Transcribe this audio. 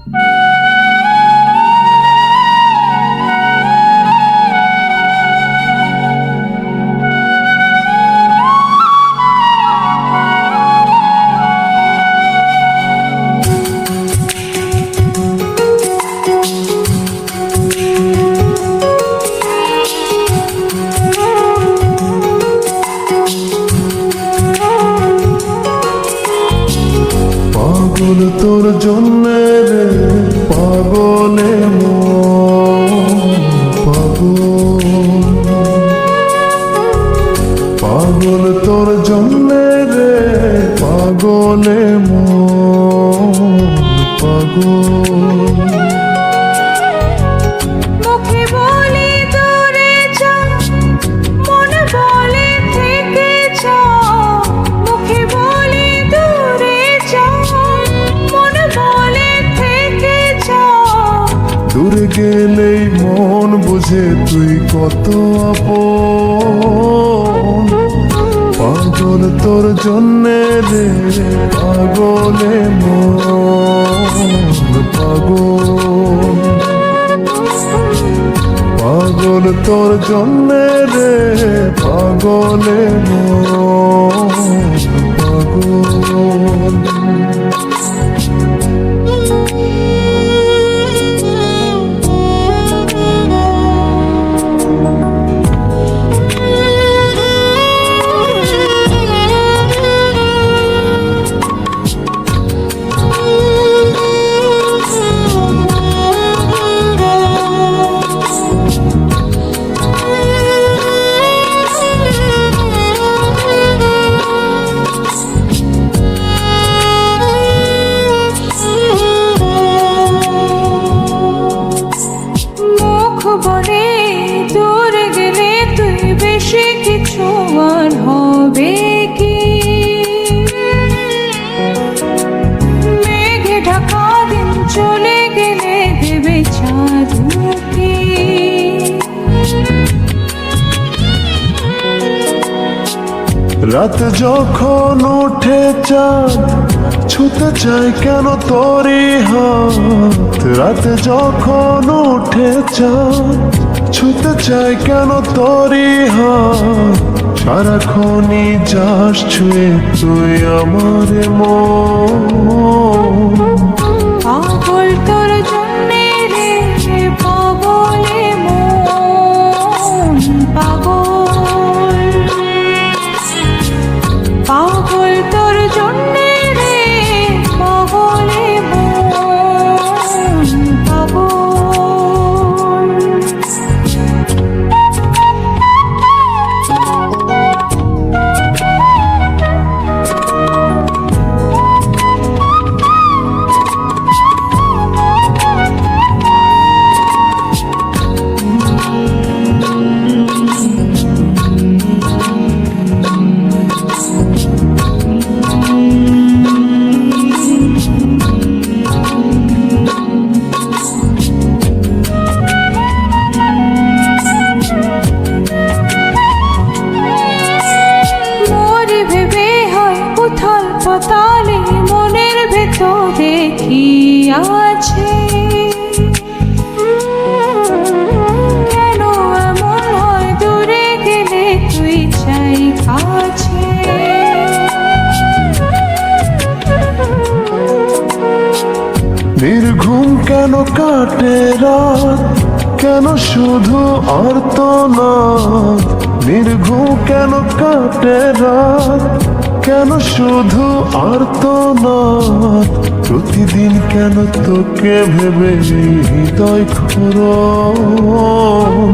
পাগল তোর জন্যে রে পাগলে পাগল তোর জন্যে রে পাগলে পাগল। মুখে বলি দূরে যা, মন বলে থেকে যা। মুখে বলি দূরে যা, মন বলে থেকে যা। দূরে গেলেই মন বুঝে তুই কত আপন। পাগল তোর জন্যে রে পাগলে পাগল। পাগল তোর জন্যে রে পাগলে পাগল। বলে দূরে গেলে তুই বেশি কিছু আর হবে কি? মেঘে ঢাকা দিন চলে গেলে দেবে চাঁদ মুখি। রাত যখন উঠে চাঁদ ছুতে চাই কেন তোরি হাত। রাত যখন উঠে চাঁদ ছুতে চাই কেন তোরি হাত। সারাক্ষণই যাস ছুঁয়ে তুই আমার মন। পাগল তোর জন্যে রে পাগলে মন পাগল। পাগল তোর জন্যে রে পাগলে মন পাগল। পাতালে মনের ভেতরে কি আছে? কেন এমন হয় দূরে গেলে তুই চাই কাছে? নির্ঘুম কেন কাটে রাত, কেন শুধু আর্তনাদ। নির্ঘুম কেন কাটে রাত, কেন শুধু আর্তনাদ। প্রতিদিন কেন তোকে ভেবে হৃদয় খোরণ।